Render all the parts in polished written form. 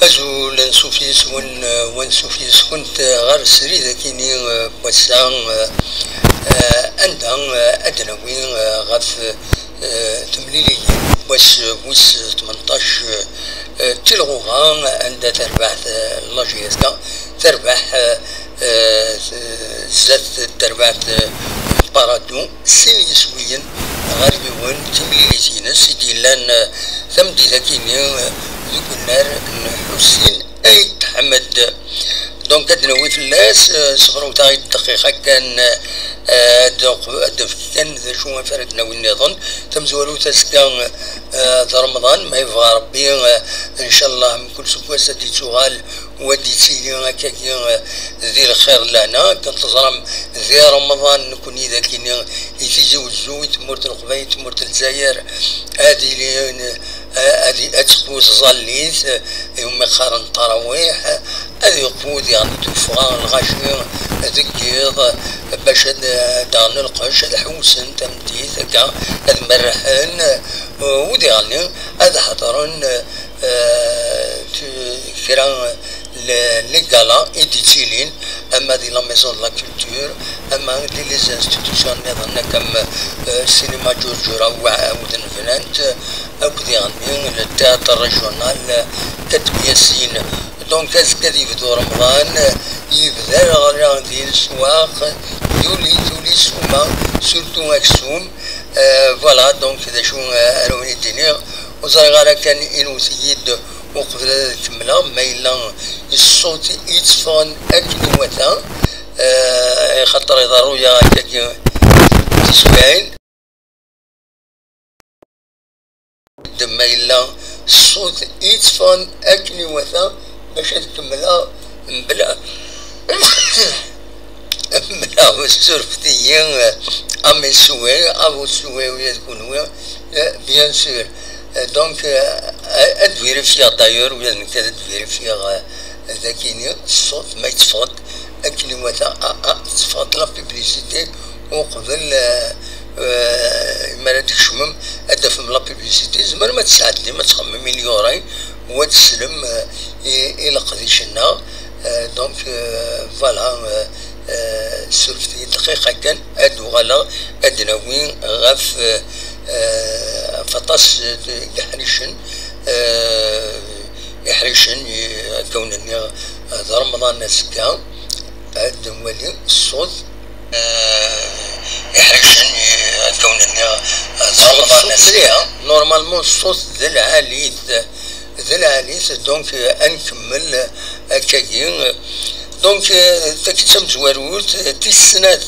أزول نسوفيس ونسوفيس كنت غير سري ذاكيني بوسع عندها أدنوي غف تمليلي وس 18 تلغوها عندها تربح لاجيسكا تربح زات تربح بارادو سين يسويا غريبون تمليلي تينس ديلان ثمدي ذاكيني ذوك النار حسين أيد حمد دونك أدنوي في الناس صبروا تاعي الدقيقة كان كان ذا شو فردنا والنظام تمزولو تسكان رمضان ما يبغى ربي إن شاء الله من كل سكواسة دي تغال وديتي كاكي ذي الخير لنا كنتظرم ذي رمضان نكون إذا كاين يفيزي وزوي تمرت القبايل تمرت الجزائر هذه أتقوز ظليت يوم قارن طراويح هذه يقود يعني تفغان الغاشي ذكيض باش دان القش هذا حوسن تمديت هكا هذا مرحن ودي يعني هذا حضرن كرا لي غالا ايديتيلين اما دي لا ميزون لا كولتور اما دي لي انستيتيوشن نظن كم سينما جورجورا وعاود فنانت او كدي يعني التياتر الريجونال كتبياسين دونك كذي في رمضان يبدا غادي السواق يولي سوما سورتو اكسوم فوالا دونك هذا شو روني الدنيا وزرغارا كان إنو سيد وقبل كملا مايلا الصوت يتصفون أكل وثا خاطر يضرو يا كاكي تسوين مايلا الصوت يتصفون أكل وثا باش تكملا بلا بلا السرفتيين أمي سوي أبو سوي ويكونوا بيان سور دونك ادفيريفيا دايور ولا نكاد ادفيريفيا ذاكيني الصوت ما يتفقد الكلمات تفقد لا بيبليسيتي وقبل ما لا تشمم ادفهم لا بيبليسيتي زعما ما تساعدني ما تخمم مليورين وتسلم الى قديشنا دونك فوالا سولفتي دقيقه كان ادو غلا ادناوين غف فطاس يحرشن كونني رمضان نسكا هاد موالي الصوت يحرشن كونني رمضان نسكا نورمالمون الصوت ذا العاليث دونك انكمل كاين دونك تكتم زواروت تسنات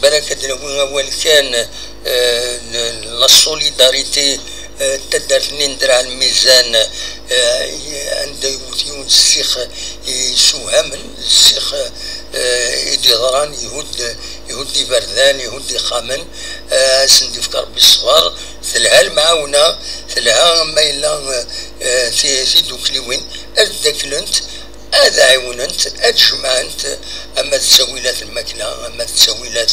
بالك أول كان لا سوليداريتي تدرت ندرع الميزان عند يوتيون السيخ يسوهمن السيخ يدي ضران يهدي بردان يهدي خامن سندي في كربي الصغار ثلها المعاونة ثلها ما إلا في دوكليوين الدكلنت هذا عيوننت أجمعنت أما تسويلات الماكلة أما تسويلات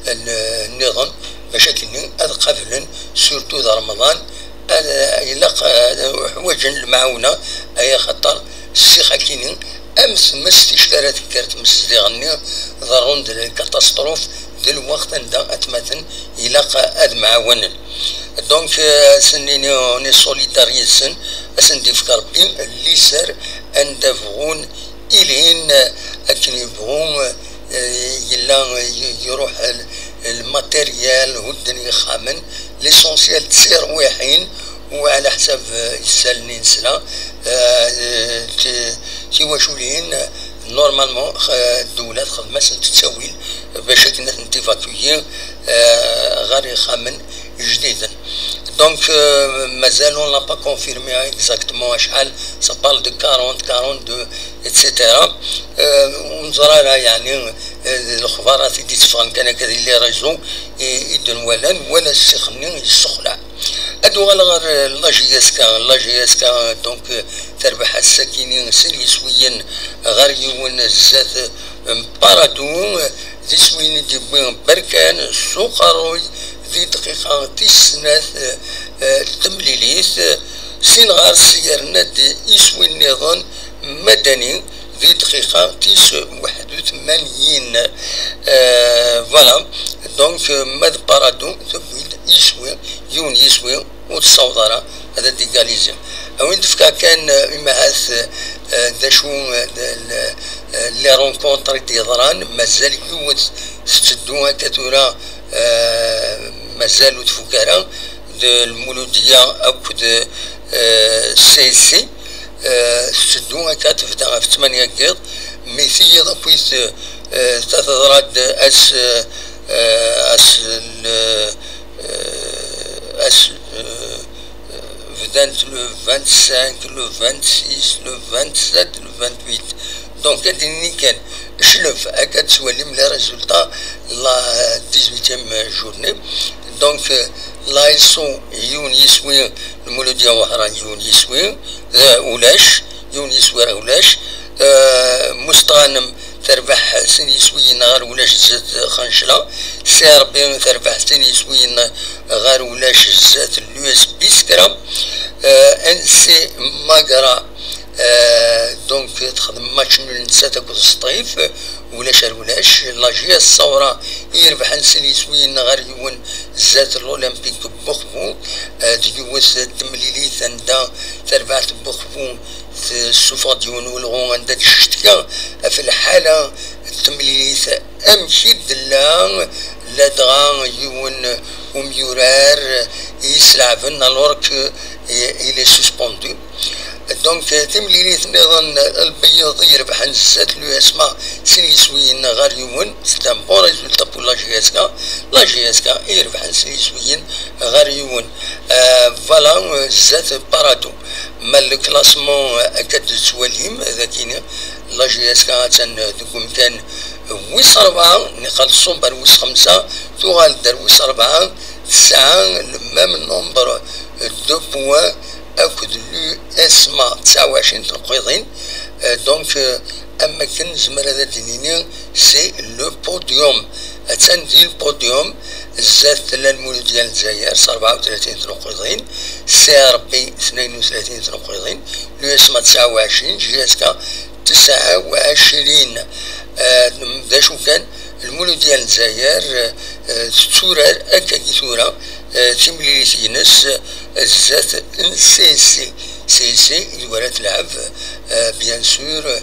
النظام مشاكل هذا قبل سورتو ذا رمضان هذا يلاقى حوايج المعاونة أي خطر السيخة كينين أمس استشارات كارت دي غني ضرون الكاتاستروف الوقت عندها أتمثل يلاقى أد معاون دونك سنيني سوليداريسن أسندي في ربي اللي سار أندفغون إلين أكن يبغون يلا يروح الماتيريال هدني خامن ليسونسيال تسير واحين وعلى حساب يسالني نسلا تيواشولين نورمالمون الدولة خدمة تتساويل باش كنا نتيفاكوي غير خامن جديدا Donc, mazal on l'a pas confirmé exactement à شحال, ça parle de 40, 42, etc. ونظرا لها يعني الأخبارات اللي تفهم كان كذا اللي ريزو يدن ولا السخنين يسخلع. أدو غير لاجياسكا دونك تربح الساكنين سيريسويا غير يون الزات بارادو ديسوين ديبوين بركان سوقروي في دقيقة تسناث تمليليث سين غار سيرنا دي يسوي النظام مدني في دقيقة 81. فوالا دونك ماذا بارادو يسوي يون يسوي وتصوضرا هذا ديكاليزم وين تفكا كان إماهاث داشو لي رونكونتر ديضران مازال يوث ستدوها كثورا مازالو تفكارا المولودية أو سي ستدوها كاتفتا في 8 كيض ميثية ضبويث تتضراد أس 25, le 26, le 27, le 28. Donc, كان شلف أكاد سواليم لي ريزولتا لا 18e journée. Donc, لا يسو يون يسوي المولودية وحران يون يسوي ولاش يون يسوي ولاش مستغنم تربح سن يسوي نغار ولاش زاد خنشلة سي ربي تربح سن يسوي غار ولاش زاد اليو اس بي سكرا ان سي ماقرا دونك تخدم ماتش من نسات كود الصطيف ولاش لاجيا الثورة يربح نسن يسوي نغار يون زاد الأولمبيك بوخبو ديوث تمليلي ثندا تربح بوخبو السوفا ديون والغون عندها تشتكى في الحالة التمليليث أمشي دلا لا دغا يون وميورار يسرع فينا الورك إلي سوسبوندو. دونك تمليليث نظن البيض يربح نسات لو اسماء سن يسويين غار يون سيتان بون ريزولتا بور لاجياسكا يربح سن يسويين غار يون. فوالا زات بارادو مال الكلاسمون أكاد سواليم ذاكينا لاجياسكا دوكم كان ويس 4 نقال الصومبر ويس 5 تغال دار ويس 4 9 المام النمبر 2 بوان أكد لو اسما 29 تنقيضين. دونك أما كان زمر هذا دينيني سي لو بوديوم أتسان دي البوديوم زاد المولودية الجزائر 34 تنقيضين سي ربي 32 تنقيضين لو اسما 29 جياسكا 29. دا شو كان المولودية الجزائر تورار أكا كثورة تمليليثينس زاد سي يورا تلعب بيان سور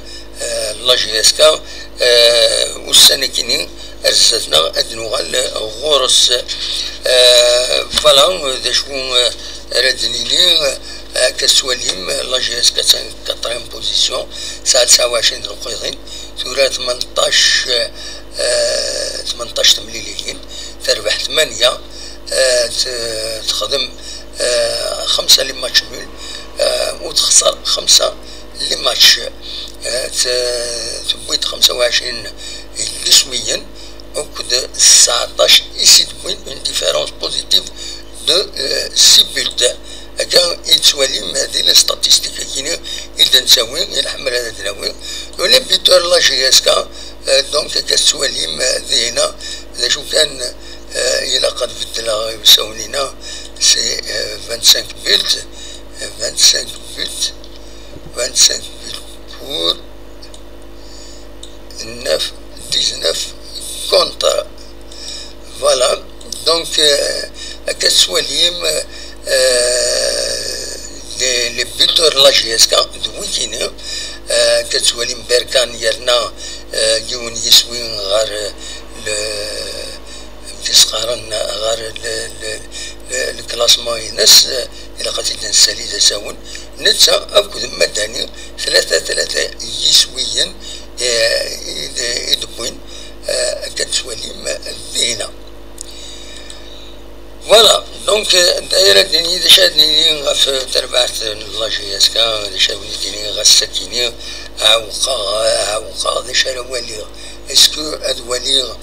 لاجياسكا والسنة كيني أرزتنا أدنوغال غورس. فوالا دا شو ردنيني كسواليم لاجياسكا 4 بوزيسيون ساعة 29 دقيقين ثورة 18 تمليليين تربح 8 تخدم 5 لي ماتش نول وتخسر 5 لي ماتش تبويت 25 يسويا وكد 19 يسيد بوين اون ديفيرونس بوزيتيف دو 6 بولت. هكا يتسواليم هذه لي ستاتيستيك كاينين إذا نساوي الحمل هذا تناوي ولا بيتور لاجياسكا. دونك كتسواليم ذينا إذا شو كان إلا قد بدلا يساونينا سي 25 بولت 25 بولت pour 19 contre. Voilà, donc كسواليم les buteurs لاجياسكا دويكينا كتسواليم بيركان يرنا يون يسوين غار تسقارن غار الكلاسمون ينس إلى قتيل نسالي تساون نتا أكد مدني 3 يسويا يدبوين كتسواليم ذينا. فوالا دونك دونك دايرة ديني دشا ديني غف تربعت لاجياسكا دشا ديني غسكيني عوقا دشا الوليغ اسكو الوليغ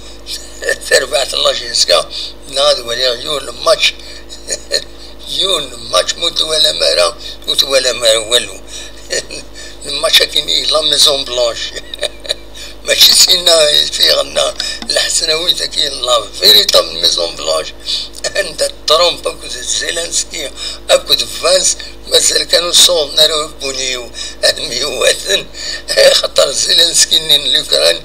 تربعت لاجياسكا ناد وليغ يون ماتش يون ماتش موت ولا مرا والو الماتش كيني لا ميزون بلانش ماشي سينا في غنا الحسنوي تاكي لا فيريتاب ميزون بلانش عند ترامب اكو زيلنسكي اكو فانس مازال كانوا صونارو بونيو الميواتن خاطر زيلنسكي من الأوكران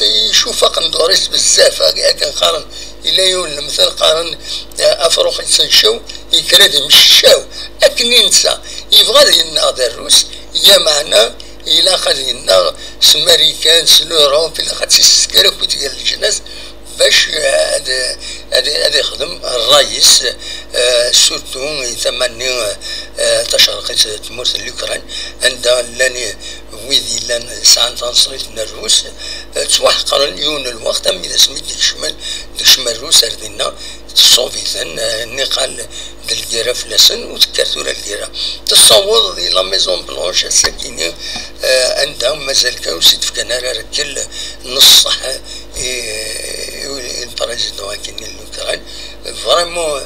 يشوف قندوريس بزاف كان قارن الى يون المثل قارن افروخ يتنشو يكرد مشاو لكن ينسى يبغى يناض الروس يا معنا الى خلينا سماريكان سلوروب الى خاطر السكر كنت ديال الجناس باش هذا يخدم الرئيس سورتو يتمنى تشارك تموت الأوكران عندها لاني ويدي لان ساعة تنصريت الروس توحقر اليون الوقت أم إذا سميت ديك شمال الروس أردنا الصوفيتان نقال الجيرة فلاسن وتكرتورا الجيرة تصور دي لا ميزون بلونش الساكنة عندها مازال كاو سيد في كنارة ركل نصح البريزيدون كاين الأوكران فريمون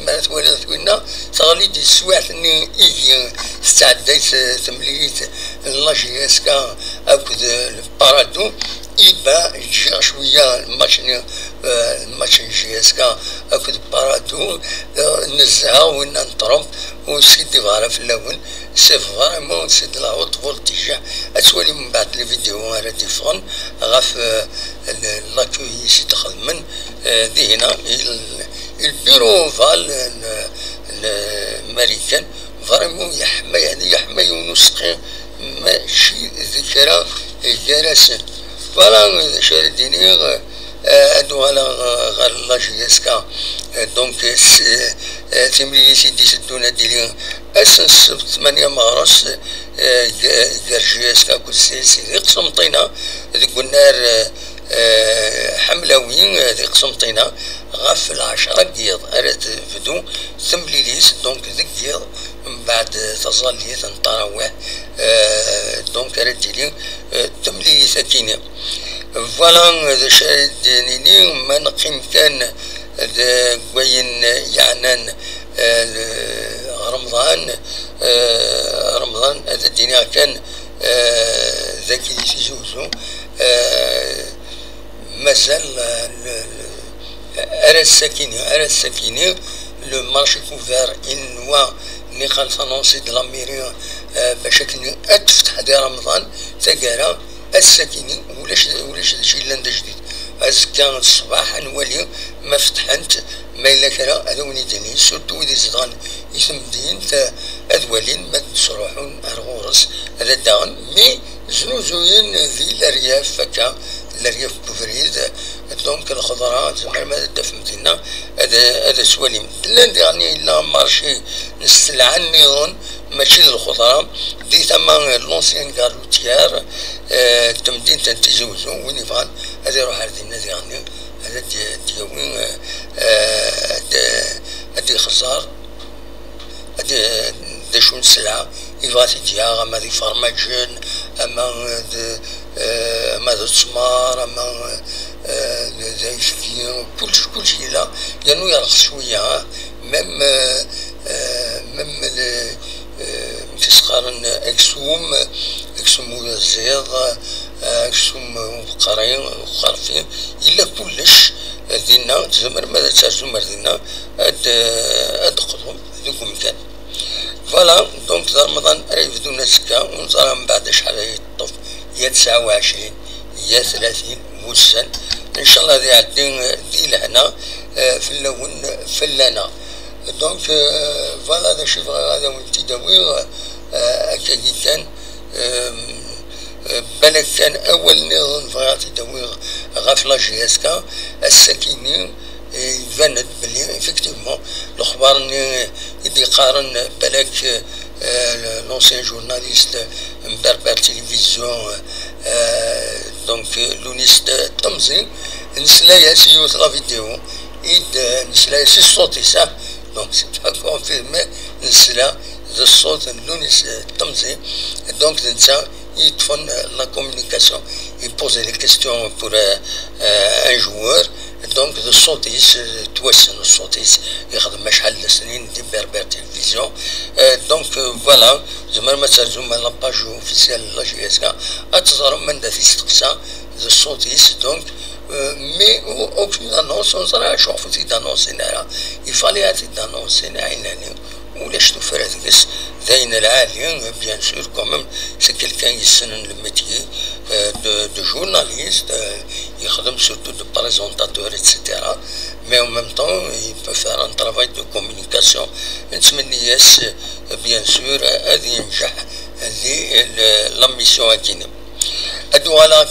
ما تولدت قلنا تغلي دي السوايع اني يجي استعديت تمليت لاجياسكا اكد البارادو يبا جا شويه الماتش جياسكا اكد بارادو نزها وين نطرب وسيدي غارة في الاول سي فريمون سيدي لا هوت فولتيج اتولي من بعد لي فيديو على ديفون غاف لاكوي سي تخدم دي هنا البيرو فال الامريكان فريمون يحمي ونسقي ماشي ذكرى جراسن فوالا شارديني ادو على غير لاجياسكا دونك تملي سيدي سدونا ديالي اسن السبت 8 مارس جرجياسكا كل سيدي قسمطينا ذيك النار حملاويين ذي قسمطينا غاف 10 ديال ارات فدو ثمليليس دونك ذيك ديال من بعد تظلية التراويح دونك ارات ديالي تمليليس اكيني فوالا ذا شاديني ما نقيم كان كوين يعنان رمضان هذا الدنيا كان ذاكي سيزوزو مازال أرى السكينة لو مارشي كوفير إنوا اللي قال فانونسي دو لاميريا باش كني تفتح دي رمضان تقرا السكينة ولاش هادشي لاند جديد كان الصباح نولي ما فتحنت ما إلا كرا هذا وني ديني سورتو إذا زغان يثم دين أذولين ما تروحون أرغورس هذا داغن مي زنوزوين ذي الأرياف فكا الأرياف بوفريد دونك الخضراء زعما ما دفمتنا هذا سوالي لاند يعني لا مارشي نستلع النيون ماشي الخضراء دي ثما لونسيان كاروتيير تمدين تنتزوزو وين يفعل هذا يروح على الناس يعني هذا ديوين هذا خسار هذا شون سلعة يفاتي دياغ اما دي فرماجين اما دو تسمار اما زايشكين كل شي لا لانو يرخص شوية ميم تسقارن اكسوم الزيض اكسوم قرين وخرفين الا كلش دينا تزمر ماذا تزمر دينا هاد قدوم ذوكم كان فوالا دونك رمضان ريفدو نسكا ونصرا من بعد شحال يطف يا 29 يا 30 موسن ان شاء الله ذي عدين دي لهنا في اللون فلانا دونك فوالا هذا شي هذا وانتي داوي اكادي كان بالك كان اول نظام فغاتي داوي غافلا جياسكا السكيني يباند بلي افكتيفمون الاخبار اللي قارن بالك لونسيان جورناليست مبربر تلفزيون دونك لونيست تمزي نسلايا سيوت لا فيديو إيد نسلايا سي الصوت يسا دونك سي با كونفيرمي نسلا الصوت اللونس التمزي دونك نتا يتفن لا كومونيكاسيون يبوزي لي كيستيون بور ان جوار دونك الصوتيس توسن الصوتيس يخدم شحال سنين دي بربر تلفزيون دونك فوالا زعما ما ترجم لاباج اوفيسيال لا جي اس كا اتظهر من ذا تستقسى الصوتيس دونك مي aucune annonce on sera شوف في d'annonce هنا يفالي هذه d'annonce هنا عيناني ولاش تفرز ذين العالي بيان سور كوميم سي كيلكان يسنن لو ميتيي دو جورناليست يخدم سورتو دو بريزونطاتور اتسيتيرا مي او ميم طون يبو فير ان ترافاي دو كومونيكاسيون نتمنى ياس بيان سور هذه ينجح هذه لا ميسيون هاكيني الدوالا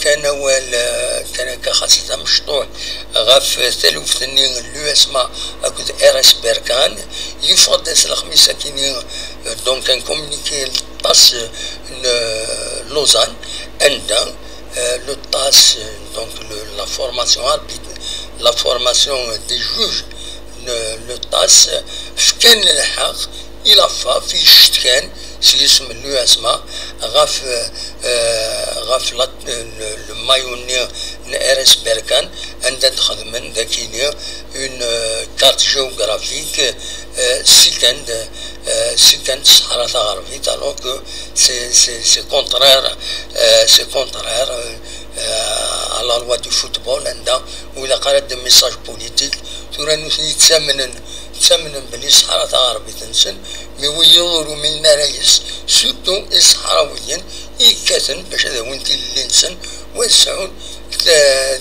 كان كخاصة مشطوع غاف ثلوث ثنين لو اسما اكد ارس بيركان يفضل الخميسة كيني دونك كان كومونيكي الطاس لوزان عندها لو طاس دونك لا فورماسيون دي جوج لو طاس فكان الحق الى فا في شتكان سيسم لو اسما غاف المايونير ارس بيركان عندها تخدم ذاكيني اون كارت جيوغرافيك سكند الصحراء الغربية الوغ كو سي كونترير على لوا دو فوتبول عندها ولا قرات دي ميساج بوليتيك تورا نوثني تسمن بلي الصحراء الغربية تنسن مي ويورو من نرايس سورتو الصحراويين يكاتن باش هذا وانتي اللي نسن ويسعون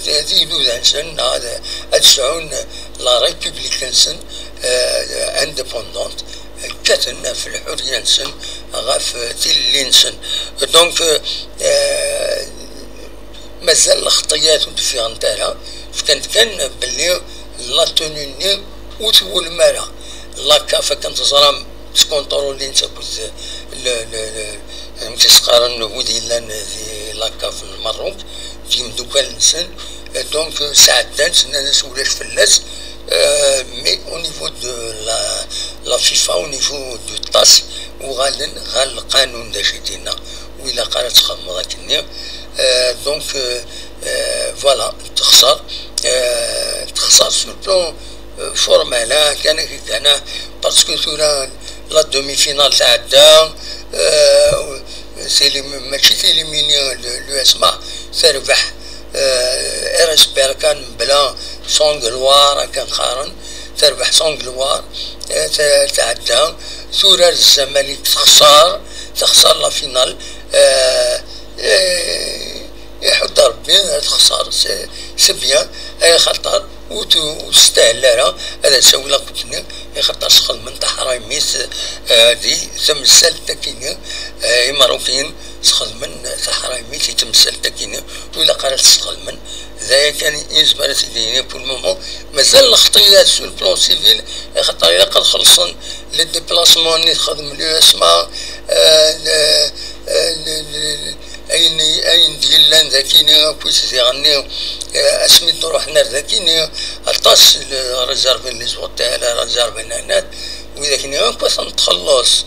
تزيدو ذانسن هذا تسعون لا ريبوبليكانسن اندبوندونت كاتن في الحرية نسن غاف تيلي نسن دونك مازال الخطيات ودفيانتالا كان بلي لا تونيني وتقول مالا لا كافا كانت زرام تكونترولي انت كنت تسقارن ودي لان في لاكا في المروك في مدوكال نسن دونك ساعدان ناس ولاش فلاس مي او نيفو دو لا فيفا او نيفو دو طاس وغالن القانون دا شدينا وإلا قالت تخدم ذاك النية دونك فوالا تخسر سور بلون فورمال كان باسكو ثورا لا دومي فينال تاع الدا ماشي تيليميني لو اسما تربح ارس بيركان بلا سونغلوار كان خارن تربح سونغلوار تاع الدا ثورا الزمالك تخسر لا فينال يحط ربي تخسر سي بيان اي خطر وتستاهل لها هذا سوي لك كنتني يخطر شغل من تحرايميس دي تمثال تكيني ماروكيين شغل من تحرايميس تمثال تكيني ولا قالت شغل من ذا كان يزبر سيديني بول مومون مازال الخطيات سو البلون سيفيل خاطر الا قد خلصن لي ديبلاسمون اللي تخدم لو اسما اين ديال ذاكيني كويس يغني اسميتو روحنا ذاكيني الطاس ريزيرفي لي زوط تاعنا ريزيرفي هناك وذاكيني كويس نتخلص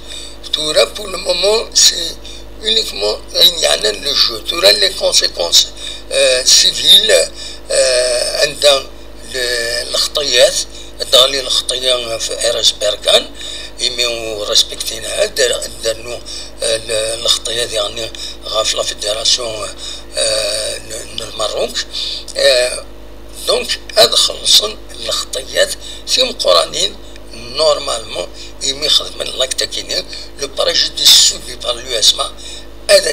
تورا بور لو مومون سي uniquement يعني لو جو تورا لي كونسيكونس سيفيل عندها الخطيات دالي الخطيه في ارس بيركان يميو ريسبكتينها درنو الخطيات يعني غاف لا فيدراسيون المروك دونك هذا خلصن الخطيات فيهم قرانين نورمالمون يمي خدم لاكتاكيني لو بريجوديس سوبي بار لو اسما هذا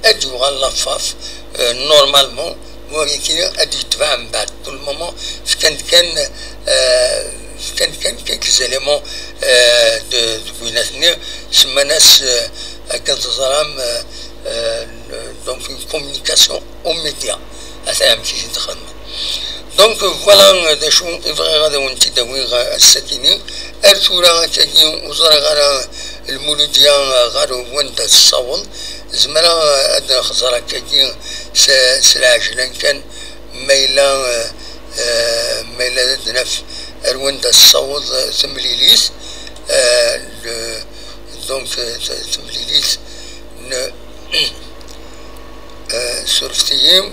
اديوغال لافاف نورمالمون ولكن ادي يتبع من بعد كل مومون كان كيك زاليمون دو بيناتنا سما ناس كانت تزرام دونك كومونيكاسيون او ميديا هذا ماشي تخدم دونك فوالا دا شو افغي غادا وانت داوي السكيني ارتورا كاكي وزرا غارا المولوديا غارو وانت الصول زمرا ادنا خزرا كاكي سلاجلان كان ميلا دنف أروند الصوت ثمليليس دونك ثمليليس سورفتيم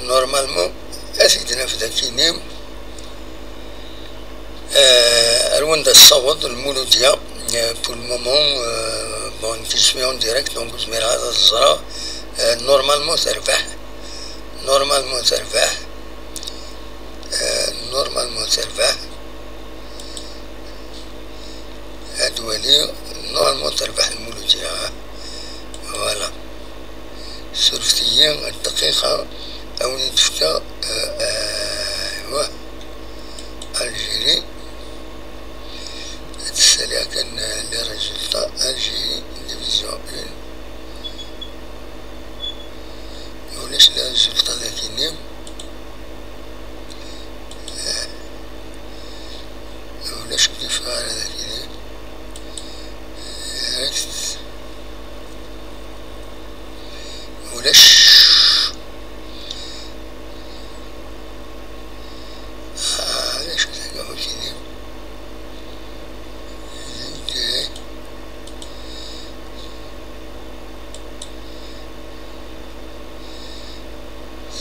نورمالمون أسيدنا في ذاكينيم أروند الصوت المولوديا pour le moment bon je suis en direct donc زمير هذا الزرا نورمالمون تربح نورمالمون تربح هادوالي نورمالمون تربح المولوديا فوالا سورفتيين الدقيقة أو ندفكا أيوا الجيري السالي كان لي ريزولتا الجيري ديفيزيون 1 ولاش لي ريزولتا ذاكينيم ولاش كيف على ذاكينيم ولاش علاش كذا هوكيني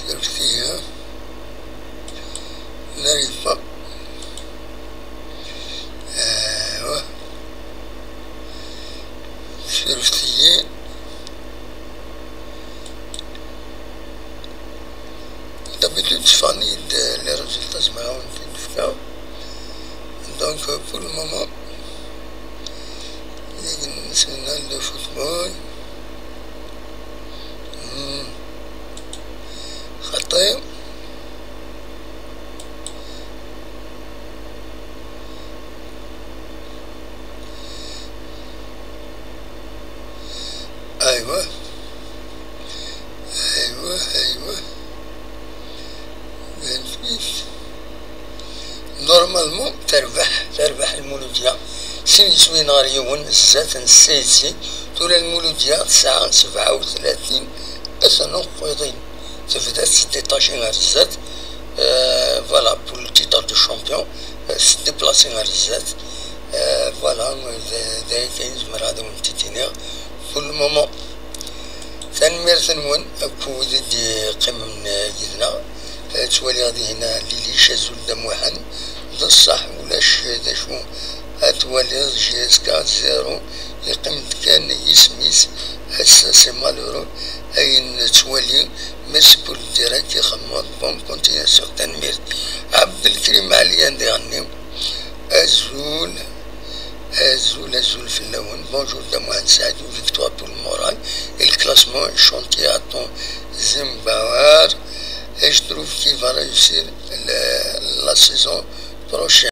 سيرت فيها نعرف سيرفتيين d'habitude je finis les résultats je me donc pour le moment Ligue nationale de football خطير أيوة نورمالمون تربح المولوديا سيني نهار يوم زات نسيتي طول المولوديا 37 أسنو قيضين تبدأ تديتاشي غير الزات فوالا بور لو تيتر دو شامبيون تديبلاسي غير الزات فوالا دايك كاين زمر هذا ونتيتينيغ بور لو مومون تنمير ثنون أكو دي قمة من يدنا توالي غادي هنا ليلي شازو دموحن بصح ولاش هذا شو هتولي جيسكا زيرو يقيم كان يسميس هسا سي مالورو أين توالي مسبول ديراكت يخمم بون كونتيناسيون تنمير عبد الكريم علي عندي غنيم أزول في اللون بونجور دموحن سعد وفيكتوار بول مورال الكلاسمون شونتي اتون زيمباوار et je trouve qu'il va réussir la saison prochaine.